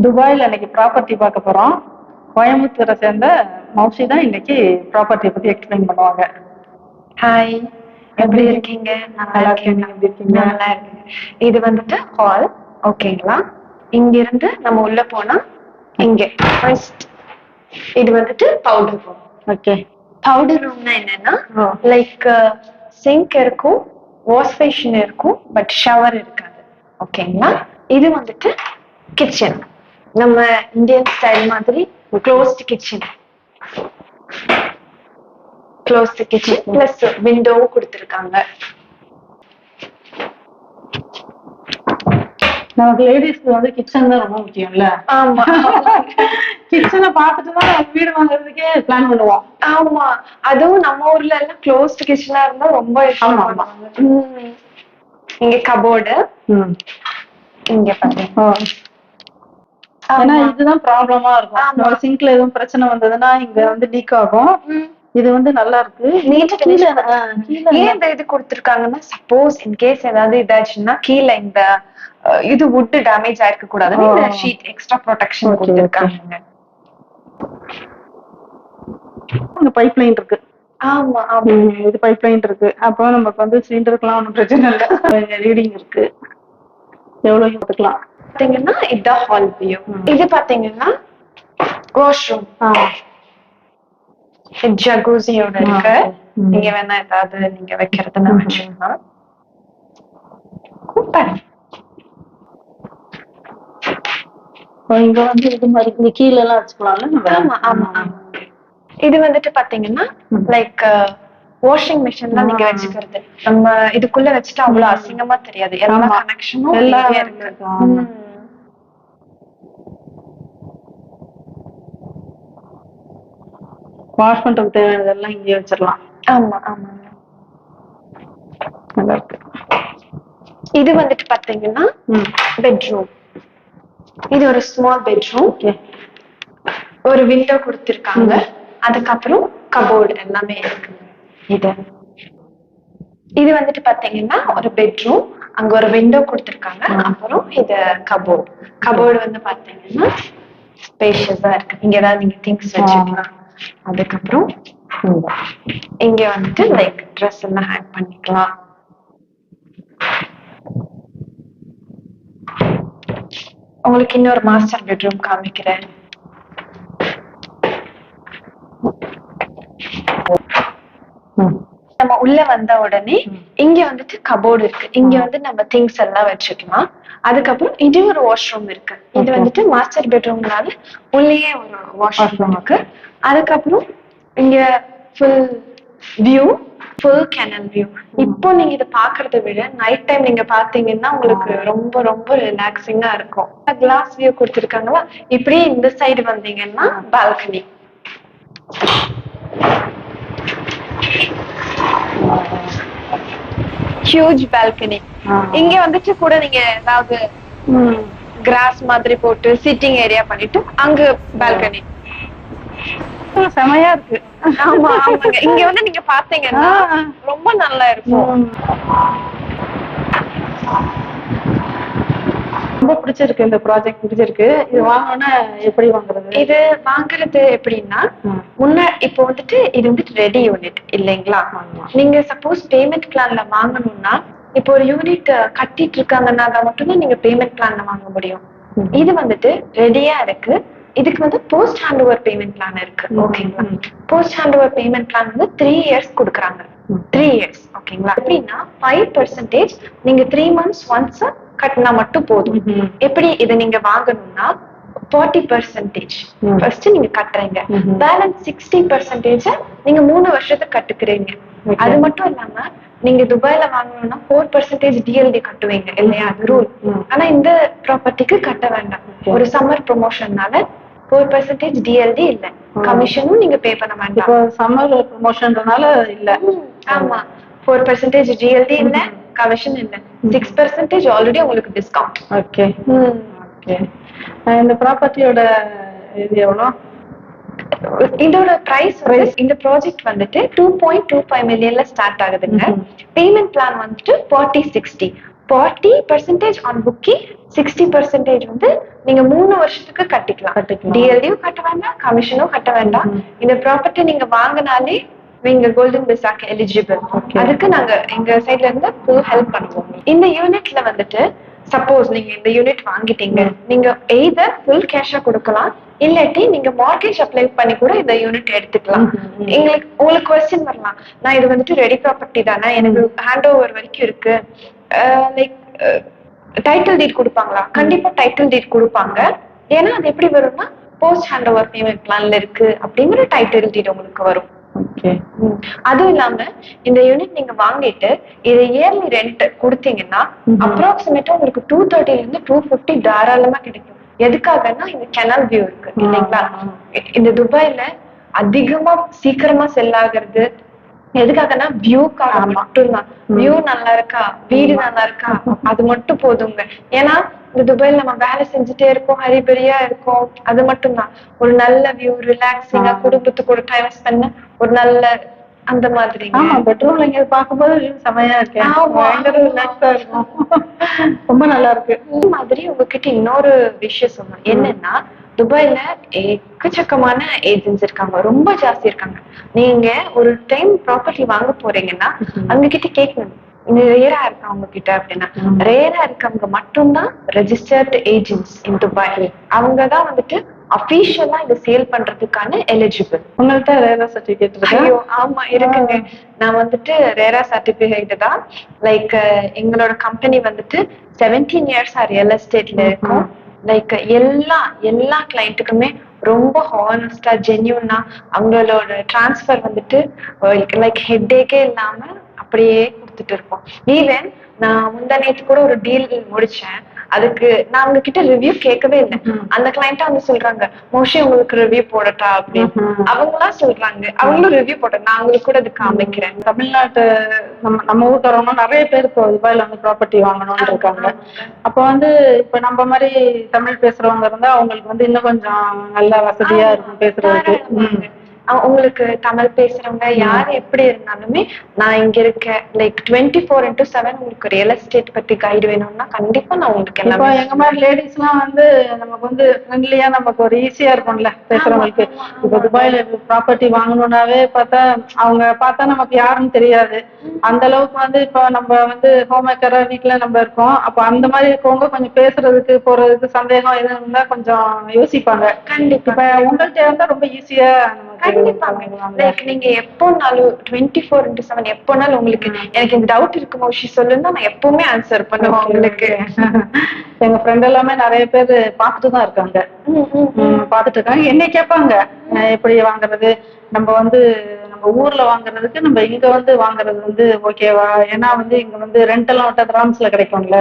துபாயில் இன்னைக்கு ப்ராப்பர்ட்டி பார்க்க போறோம். கோயம்புத்தூரை சேர்ந்த மௌசி தான் இன்னைக்கு ப்ராப்பர்ட்டியை பத்தி எக்ஸ்பிளைன் பண்ணுவாங்க. ஹாய், எப்படி இருக்கீங்க? நல்லா இருக்கீங்க? நல்லா இருக்கு. இது வந்துட்டு ஹால், ஓகேங்களா? இங்க இருந்து நம்ம உள்ள போனா இங்க ஃபர்ஸ்ட் இது வந்துட்டு பவுடர் ரூம். ஓகே, பவுடர் ரூம்னா என்னன்னா லைக் சிங்க் இருக்கும், வாஷ் பேஷன் இருக்கும், பட் ஷவர் இருக்காது. ஓகேங்களா? இது வந்துட்டு கிச்சன், நம்ம இந்தியன் ஸ்டைல் மாதிரி closed kitchen. Closed kitchen plus விண்டோவும் கொடுத்துருக்காங்க. நமக்கு லேடிஸ்க்கு வந்து கிச்சன் தான் ரொம்ப முக்கியம்ல. ஆமா, கிச்சனை பார்த்துட்டு தான் நம்ம வீடு வாங்குறதுக்கே பிளான் பண்ணுவோம். ஆமா, அதுவும் நம்ம ஊர்ல எல்லாம் க்ளோஸ்ட் கிச்சனா இருந்தா ரொம்ப இஷ்டம். இங்க கபோர்டு, இங்க பாத்தீங்க, ஏன்னா இதுதான் ப்ராப்ளமா இருக்கும். சிங்க்ல எதுவும் பிரச்சனை வந்ததுன்னா இங்க வந்து லீக் ஆகும். இது வந்து நல்லா இருக்கு. ஏன் இந்த இது கொடுத்திருக்காங்கன்னா சப்போஸ் இன்கேஸ் ஏதாவது இதாச்சுன்னா கீழே இந்த இது வுட் டேமேஜ் ஆயிருக்க கூடாதுன்னு இந்த ஷீட் எக்ஸ்ட்ரா ப்ரொடெக்ஷன் கொடுத்திருக்காங்க. இங்க பைப் லைன் இருக்கு. ஆமா ஆமா, இது பைப் லைன் இருக்கு. அப்போ நமக்கு வந்து சிலிண்டருக்குலாம் ஒன்றும் பிரச்சனை இல்லை. ரீடிங் இருக்கு, எவ்வளவு எடுத்துக்கலாம். பாத்தீங்கன்னா இதுதான் ஹால் வியூ. இது பாத்தீங்கன்னா வாஷ்ரூம், ஜகூசியோட இருக்கு. நீங்க வேணா ஏதாவது நீங்க வைக்கிறதுனா வச்சுக்கலாம். இங்க வந்து இது மாதிரி கீழே எல்லாம் வச்சுக்கலாம்ல. ஆமா ஆமா ஆமா. இது வந்துட்டு பாத்தீங்கன்னா லைக் வாஷிங் மிஷின் தான் நீங்க வச்சுக்கிறது. நம்ம இதுக்குள்ள வச்சுட்டு அவ்வளவு அசிங்கமா தெரியாது. எல்லா கனெக்ஷனும் இருக்கு. வாஷ் பண்றதுக்கு தேவையானதெல்லாம் இங்கே வச்சிடலாம். ஆமா ஆமா, நல்லா இருக்கு. இது வந்துட்டு பாத்தீங்கன்னா பெட்ரூம். இது ஒரு ஸ்மால் பெட்ரூம், ஒரு விண்டோ கொடுத்திருக்காங்க. அதுக்கப்புறம் கபோர்டு எல்லாமே இருக்கு. இது வந்துட்டு பாத்தீங்கன்னா ஒரு பெட்ரூம், அங்க ஒரு விண்டோ கொடுத்திருக்காங்க. அப்புறம் இது கபோர்டு. கபோர்டு வந்து பாத்தீங்கன்னா ஸ்பேஷியஸா இருக்கு. இங்க ஏதாவது நீங்க திங்ஸ் வச்சுக்கலாம். அதுக்கப்புறம் இங்க வந்துட்டு லைக் ட்ரெஸ் எல்லாம் ஹேங் பண்ணிக்கலாம். உங்களுக்கு இன்னொரு மாஸ்டர் பெட்ரூம் காமிக்கிறேன். நம்ம உள்ள வந்த உடனே இங்க வந்துட்டு கபோர்டு இருக்கு. இங்க வந்து நம்ம திங்ஸ் எல்லாம் வச்சுக்கலாம். அதுக்கப்புறம் இது ஒரு வாஷ்ரூம் இருக்கு. இது வந்துட்டு மாஸ்டர் பெட்ரூம்னால உள்ளேயே ஒரு வாஷ்ரூம் இருக்கு. அதுக்கப்புறம் இங்க full view, full canal view. இப்போ நீங்க இதை பாக்குறத விட நைட் டைம் நீங்க பாத்தீங்கன்னா உங்களுக்கு ரொம்ப ரொம்ப ரிலாக்ஸிங்கா இருக்கும். கிளாஸ் வியூ கொடுத்துருக்காங்களா. இப்படியே இந்த சைடு வந்தீங்கன்னா பால்கனி, ஹியூஜ் பால்கனி. இங்க வந்துட்டு கூட நீங்க ஏதாவது கிராஸ் மாதிரி போட்டு சிட்டிங் ஏரியா பண்ணிட்டு அங்க பால்கனி செமையா இருக்கு. ஆமா ஆமாங்க, இங்க வந்து நீங்க பாத்தீங்கன்னா ரொம்ப நல்லா இருக்கும். ரொம்ப பிடிச்சிருக்கு, இந்த ப்ராஜெக்ட் பிடிச்சிருக்கு. இது வாங்கணும்னா எப்படி வாங்குறது? இது வாங்குறது எப்படின்னா இப்போ வந்துட்டு இது வந்துட்டு ரெடி யூனிட் இல்லைங்களா. நீங்க சப்போஸ் பேமெண்ட் பிளான்ல வாங்கணும்னா இப்போ ஒரு யூனிட் கட்டிட்டு இருக்காங்கன்னா மட்டும்தான் நீங்க பேமெண்ட் பிளான்ல வாங்க முடியும். இது வந்துட்டு ரெடியா இருக்கு. இதுக்கு வந்து post hand over payment plan இருக்கு. ஓகேங்களா? Post hand over payment plan வந்து 3 years கொடுக்குறாங்க. 3 years, ஓகேங்களா? எப்படின்னா 5% நீங்க 3 months ஒன்ஸ் கட்டினா மட்டும் போதும். எப்படி இதை நீங்க வாங்கணும்னா 40% ஃபர்ஸ்ட் நீங்க கட்டுறீங்க, பேலன்ஸ் 60% நீங்க 3 வருஷத்துக்கு கட்டுக்கிறீங்க. அது மட்டும் இல்லாம நீங்க துபாயில வாங்கணும்னா 4% டிஎல்டி கட்டுவீங்க இல்லையா, அது ரூல். ஆனா இந்த ப்ராப்பர்ட்டிக்கு கட்ட வேண்டாம். ஒரு சம்மர் ப்ரொமோஷன்னால 4% டிஎல்டி இல்ல, கமிஷனும் நீங்க பே பண்ண வேண்டாம். இப்போ சம்மர் ப்ரொமோஷன்றனால இல்ல. ஆமா, 4% டிஎல்டி இல்ல, கமிஷன் இல்ல, 6% ஆல்ரெடி உங்களுக்கு டிஸ்கவுண்ட். Okay okay. இந்த ப்ராப்பர்ட்டியோட இது எவ்வளோ? இதோட பிரைஸ் இந்த ப்ராஜெக்ட் வந்துட்டு 2.25 மில்லியன்ல ஸ்டார்ட் ஆகுதுங்க. பேமெண்ட் பிளான் வந்துட்டு 40/60. 40% ஆன் புக்கிங், 60% வந்து நீங்க 3 வருஷத்துக்கு கட்டிக்கலாம். டிஎல்டியும் கட்ட வேண்டாம், கமிஷனும் கட்ட வேண்டாம். இந்த ப்ராப்பர்ட்டி நீங்க வாங்கினாலே நீங்க கோல்டன் விசாக்கு எலிஜிபிள். அதுக்கு நாங்க எங்க சைட்ல இருந்து ஃபுல் ஹெல்ப் பண்ணுவோம். இந்த யூனிட்ல வந்துட்டு சப்போஸ் நீங்க இந்த யூனிட் வாங்கிட்டீங்க, நீங்க எய்தர் ஃபுல் கேஷா கொடுக்கலாம், இல்லாட்டி நீங்க மார்கேஜ் அப்ளை பண்ணி கூட இந்த யூனிட் எடுத்துக்கலாம். உங்களுக்கு கொஸ்டின் வரலாம், நான் இது வந்துட்டு ரெடி ப்ராப்பர்ட்டி தானே, எனக்கு ஹேண்ட் ஓவர் வரைக்கும் இருக்கு, லைக் டைட்டில் டீட் கொடுப்பாங்களா? கண்டிப்பா டைட்டில் டீட் கொடுப்பாங்க. ஏன்னா அது எப்படி வரும்னா போஸ்ட் ஹேண்ட் ஓவர் பேமெண்ட் பிளான்ல இருக்கு அப்படிங்கிற டைட்டில் டீட் உங்களுக்கு வரும். அதுவும் இல்லாம இந்த யூனிட் நீங்க வாங்கிட்டு இது இயர்லி ரெண்ட் கொடுத்தீங்கன்னா அப்ராக்சிமேட்டா உங்களுக்கு 230 இருந்து 250 தாராளமா கிடைக்கும். எதுக்காகன்னா இந்த கெனல் வியூ இருக்கு இல்லைங்களா? இந்த துபாயில அதிகமா சீக்கிரமா செல் ஆகுறது எதுக்காகனா வியூக்காக மட்டும்தான். வியூ நல்லா இருக்கா, வீடு நல்லா இருக்கா, அது மட்டும் போதுங்க. ஏன்னா இந்த துபாயில நம்ம வேலை செஞ்சுட்டே இருக்கோம், ஹரிபரியா இருக்கும், அது மட்டும்தான். ஒரு நல்ல வியூ, ரிலாக்ஸிங்கா குடும்பத்துக்கு ஒரு டைம் ஸ்பெண்ட், ஒரு நல்ல அந்த மாதிரி. பெட்ரோல் இங்க பாக்கும்போது செமையா இருக்கேன், ரொம்ப நல்லா இருக்கு. இந்த மாதிரி உங்ககிட்ட இன்னொரு விஷயம் சொன்னோம் என்னன்னா, துபாயில எக்கச்சக்கமான ஏஜென்ட்ஸ் இருக்காங்க, ரொம்ப ஜாஸ்தி இருக்காங்க. நீங்க ஒரு டைம் ப்ராப்பர்ட்டி வாங்க போறீங்கன்னா அவங்க கிட்ட கேட்கணும், ரேரா இருக்கா அவங்க கிட்ட அப்படின்னா. ரேரா இருக்கவங்க மட்டும்தான் ரெஜிஸ்டர்ட் ஏஜென்ட்ஸ் இன் துபாய். அவங்கதான் வந்துட்டு அபிஷியலா இதை சேல் பண்றதுக்கான எலிஜிபிள். உங்கள்கிட்ட ரேரா சர்டிபிகேட் இருக்கு? ஐயோ ஆமா இருக்குங்க. நான் வந்துட்டு ரேரா சர்டிபிகேட் தான். லைக் எங்களோட கம்பெனி வந்துட்டு 17 இயர்ஸா ரியல் எஸ்டேட்ல இருக்கும். லைக் எல்லா கிளைண்ட்டுக்குமே ரொம்ப ஹானஸ்டா ஜென்யூனா அவங்களோட டிரான்ஸ்ஃபர் வந்துட்டு லைக் ஹெட்டேக்கே இல்லாம அப்படியே கொடுத்துட்டு இருப்போம். ஈவன் நான் முந்தா நேத்து கூட ஒரு டீல் முடிச்சேன், அதுக்கு நான் அவங்க கிட்ட ரிவ்யூ கேட்கவே இல்லை. அந்த கிளைண்டா வந்து சொல்றாங்க, மோஸ்ட்லி உங்களுக்கு ரிவ்யூ போடட்டா அப்படின்னு. அவங்களா சொல்றாங்க, அவங்களும் ரிவ்யூ போட்டேன், நான் அவங்களுக்கு கூட அது காமிக்கிறேன். தமிழ்நாட்டு நம்ம ஊர்க்காரவங்க நிறைய பேர் இப்போ துபாயில வந்து ப்ராப்பர்ட்டி வாங்கணும்னு இருக்காங்க. அப்ப வந்து இப்ப நம்ம மாதிரி தமிழ் பேசுறவங்க இருந்தா அவங்களுக்கு வந்து இன்னும் கொஞ்சம் நல்ல வசதியா இருக்கும் பேசுறதுக்கு. உங்களுக்கு தமிழ் பேசுறவங்க யாரு எப்படி இருந்தாலுமே நான் இங்க இருக்கேன். லைக் 24/7 உங்களுக்கு ரியல் எஸ்டேட் பத்தி கைடு வேணும்னா கண்டிப்பா நான் உங்களுக்கு எல்லாமே. எங்க மாதிரி லேடிஸ் எல்லாம் வந்து நமக்கு வந்து ஃப்ரெண்ட்லியா நமக்கு ஒரு ஈஸியா இருக்கும்ல பேசுறவங்களுக்கு. இப்ப துபாயில ப்ராப்பர்ட்டி வாங்கணும்னாவே பார்த்தா அவங்க பார்த்தா நமக்கு யாருன்னு தெரியாது. அந்த அளவுக்கு வந்து இப்ப நம்ம வந்து ஹோம் மேக்கரா வீட்டுல நம்ம இருக்கோம். அப்ப அந்த மாதிரி இருக்கவங்க கொஞ்சம் பேசுறதுக்கு போறதுக்கு சந்தேகம் எதுவும் இருந்தா கொஞ்சம் யோசிப்பாங்க. கண்டிப்பா இப்ப உங்கள்கிட்ட இருந்தா ரொம்ப ஈஸியா நீங்க எப்போனாலும் 24/7 எப்போனாலும் உங்களுக்கு எனக்கு இந்த டவுட் இருக்கு மோஷி சொல்லுன்னா நான் எப்பவுமே ஆன்சர் பண்ணுவேன் உங்களுக்கு. எங்க ஃப்ரெண்ட் எல்லாமே நிறைய பேர் பாத்துட்டுதான் இருக்காங்க, பாத்துட்டு இருக்காங்க. என்ன கேட்பாங்க எப்படி வாங்குறது, நம்ம வந்து நம்ம ஊர்ல வாங்குறதுக்கு நம்ம இங்க வந்து வாங்குறது வந்து ஓகேவா? ஏன்னா வந்து இங்க வந்து ரெண்ட் எல்லாம் விட்டா கிராம்ஸ்ல கிடைக்கும்ல.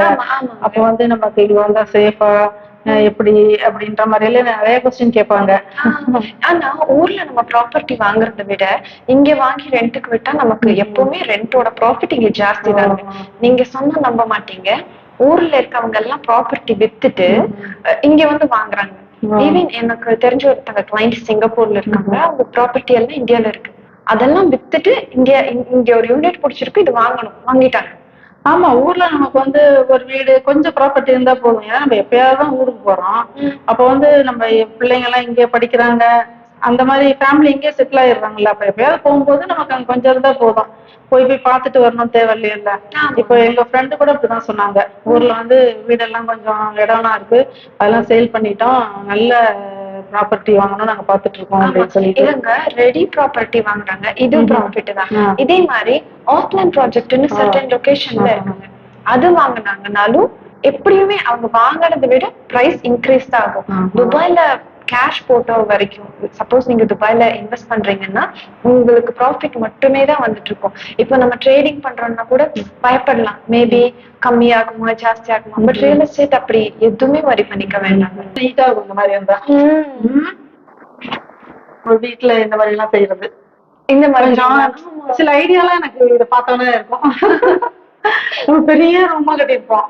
அப்ப வந்து நமக்கு இது வந்தா சேஃபா எப்படி அப்படின்ற மாதிரி எல்லாம் நிறைய கொஸ்டின் கேட்பாங்க. ஆனா ஊர்ல நம்ம ப்ராப்பர்ட்டி வாங்குறத விட இங்க வாங்கி ரெண்ட்டுக்கு விட்டா நமக்கு எப்பவுமே ரெண்டோட ப்ராஃபிட் இங்க ஜாஸ்தி தான். நீங்க சொன்னா நம்ப மாட்டீங்க, ஊர்ல இருக்கவங்க எல்லாம் ப்ராப்பர்ட்டி வித்துட்டு இங்க வந்து வாங்குறாங்க. ஈவன் எனக்கு தெரிஞ்ச ஒருத்தங்க கிளைண்ட் சிங்கப்பூர்ல இருக்காங்க, அவங்க ப்ராப்பர்ட்டி எல்லாம் இந்தியால இருக்கு. அதெல்லாம் வித்துட்டு இங்க ஒரு யூனிட் பிடிச்சிருக்கு, இது வாங்கிட்டாங்க. ஆமா, ஊர்ல நமக்கு வந்து ஒரு வீடு கொஞ்சம் ப்ராப்பர்ட்டி இருந்தா போதும். ஏன்னா நம்ம எப்பயாவது ஊருக்கு போறோம். அப்ப வந்து நம்ம பிள்ளைங்க எல்லாம் இங்கே படிக்கிறாங்க, அந்த மாதிரி ஃபேமிலி இங்கே செட்டில் ஆயிடுறாங்கல்ல. அப்ப எப்பயாவது போகும்போது நமக்கு அங்க கொஞ்சம் இருந்தா போதும், போய் பார்த்துட்டு வரணும் தேவை இல்லையில. இப்போ எங்க ஃப்ரெண்டு கூட இப்படிதான் சொன்னாங்க, ஊர்ல வந்து வீடெல்லாம் கொஞ்சம் இடம்லாம் இருக்கு, அதெல்லாம் சேல் பண்ணிட்டோம், நல்ல ப்ராப்பர்ட்டி வாங்கணும் நாங்க பாத்துட்டு இருக்கோம் அப்படின்னு சொல்லிட்டு. இவங்க ரெடி ப்ராப்பர்ட்டி வாங்குறாங்க, இது ப்ராஃபிட் தான். இதே மாதிரி ஆஃப்லைன் ப்ராஜெக்ட்னு சர்டன் லொகேஷன்ல இருக்காங்க, அது வாங்கினாங்கனாலும் எப்படியுமே அவங்க வாங்குறதை விட பிரைஸ் இன்க்ரீஸ் தான் ஆகும். துபாயில கேஷ் போட்டோ வரைக்கும் சப்போஸ் நீங்க துபாயில இன்வெஸ்ட் பண்றீங்கன்னா உங்களுக்கு ப்ராஃபிட் மட்டுமே தான் வந்துட்டு இருக்கும். இப்போ நம்ம ட்ரேடிங் பண்றோம்னா கூட பயப்படலாம், மேபி கம்மியாகுமா ஜாஸ்தி ஆகுமா. பட் ரியல் எஸ்டேட் அப்படி எதுவுமே வரி பண்ணிக்க வேண்டாம், நீட்டா இருக்கும். இந்த மாதிரி இருந்தா ஒரு வீட்டுல இந்த மாதிரி எல்லாம் செய்யறது, இந்த மாதிரி சில ஐடியாலாம் எனக்கு இதை பார்த்தோன்னே இருக்கும். நம்ம பெரிய ரூமா கட்டிருப்போம்,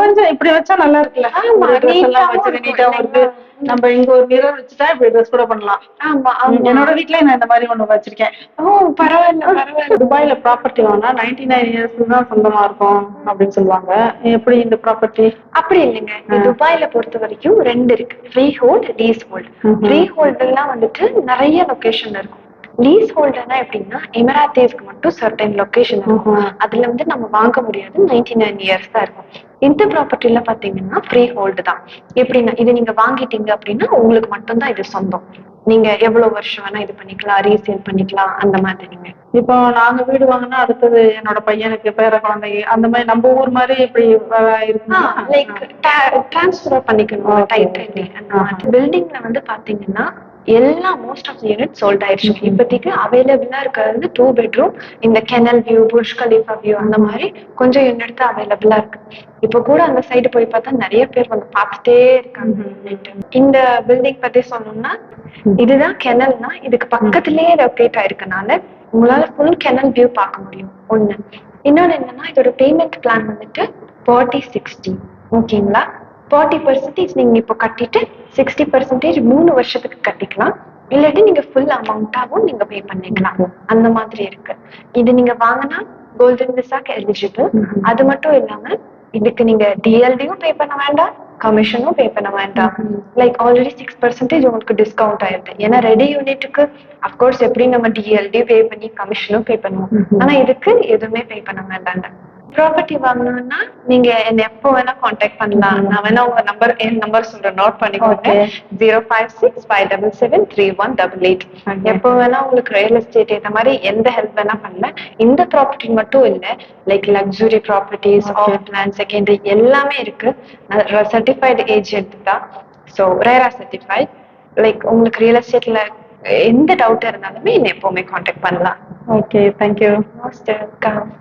கொஞ்சம் இப்படி வச்சா நல்லா இருக்குல்ல, நீட்டாவும் இருக்கு, நம்ம இங்க ஒரு மிரர் வச்சுட்டா இப்படி ட்ரெஸ் கூட பண்ணலாம். ஆமா ஆமா. என்னோட வீட்ல நான் இந்த மாதிரி ஒண்ணு வச்சிருக்கேன். ஓ பரவாயில்ல பரவாயில்ல. துபாய்ல ப்ராப்பர்ட்டி வாங்கினா 99 இயர்ஸ் தான் சொந்தமா இருக்கும் அப்படின்னு சொல்லுவாங்க. எப்படி இந்த ப்ராப்பர்ட்டி? அப்படி இல்லைங்க. துபாயில பொறுத்த வரைக்கும் ரெண்டு இருக்கு, freehold, leasehold. Freehold எல்லாம் வந்துட்டு நிறைய லொகேஷன் இருக்கும். லீஸ் ஹோல்டர்னா எப்படின்னா எமிராத்தீஸ்க்கு மட்டும் சர்டன் லொகேஷன் இருக்கும். அதுல வந்து நம்ம வாங்க முடியாது, 99 இயர்ஸ் தான் இருக்கும். இந்த ப்ராப்பர்ட்டில பாத்தீங்கன்னா ஃப்ரீ ஹோல்டு தான். எப்படின்னா இது நீங்க வாங்கிட்டீங்க அப்படின்னா உங்களுக்கு மட்டும்தான் இது சொந்தம். நீங்க எவ்வளவு வருஷம் வேணா இது பண்ணிக்கலாம், ரீசேல் பண்ணிக்கலாம், அந்த மாதிரி. நீங்க இப்போ நாங்க வீடு வாங்கினா அடுத்தது என்னோட பையனுக்கு, பேர குழந்தை, அந்த மாதிரி நம்ம ஊர் மாதிரி இப்படி இருக்குன்னா லைக் டிரான்ஸ்ஃபர் பண்ணிக்கணும் டைட்டில் அந்த மாதிரி. பில்டிங்ல வந்து பாத்தீங்கன்னா எல்லா மோஸ்ட் ஆஃப் யூனிட் சோல்ட் ஆயிடுச்சு. இப்போதைக்கு அவைலபிளா இருக்கிறது 2 பெட்ரூம், இந்த கெனல் வியூ, புர்ஜ் கலீஃபா வியூ, அந்த மாதிரி கொஞ்சம் யூனிட் தான் அவைலபிளா இருக்கு. இப்ப கூட அந்த சைடு போய் பார்த்தா நிறைய பேர் வந்து பார்த்துட்டே இருக்காங்க. இந்த பில்டிங் பத்தி சொல்லணும்னா இதுதான் கெனல்னா, இதுக்கு பக்கத்திலேயே லொகேட் ஆயிருக்கனால உங்களால ஃபுல் கெனல் வியூ பார்க்க முடியும். ஒண்ணு. இன்னொன்னு என்னன்னா இதோட பேமெண்ட் பிளான் வந்துட்டு 40-60. ஓகேங்களா? 40% நீங்க இப்போ கட்டிட்டு 60% 3 வருஷத்துக்கு கட்டிக்கலாம். இல்லாட்டி நீங்க ஃபுல் அமௌண்டாவும் நீங்க பே பண்ணிக்கலாம். அந்த மாதிரி இருக்கு. இது நீங்க வாங்கினா கோல்டன் விசாக்கு எலிஜிபிள். அது மட்டும் இல்லாம இதுக்கு நீங்க டிஎல்டியும் பே பண்ண வேண்டாம், கமிஷனும் பே பண்ண வேண்டாம். லைக் ஆல்ரெடி 6% உங்களுக்கு டிஸ்கவுண்ட் ஆயிடுது. ஏன்னா ரெடி யூனிட்டுக்கு அப்கோர்ஸ் எப்படி நம்ம டிஎல்டி பே பண்ணி கமிஷனும் பே பண்ணுவோம். ஆனா இதுக்கு எதுவுமே பே பண்ண வேண்டாங்க. ப்ராப்பர்ட்டி வாங்கணும்னா நீங்க என்ன எப்போ வேணா கான்டாக்ட் பண்ணலாம். நான் வேணா உங்க நம்பர், என் நம்பர் சொல்றேன், நோட் பண்ணிக்கோங்க. 056-577-3188. எப்போ வேணா உங்களுக்கு ரியல் எஸ்டேட் இந்த மாதிரி எந்த ஹெல்ப் வேணா பண்ணல. இந்த ப்ராப்பர்ட்டி மட்டும் இல்ல, like luxury properties, off plan, secondary எல்லாமே இருக்கு. சர்டிஃபைடு ஏஜென்ட் தான், ஸோ ரேரா சர்டிஃபைட். லைக் உங்களுக்கு ரியல் எஸ்டேட்ல எந்த டவுட் இருந்தாலுமே என்ன எப்பவுமே கான்டாக்ட் பண்ணலாம். Okay, thank you. Most welcome.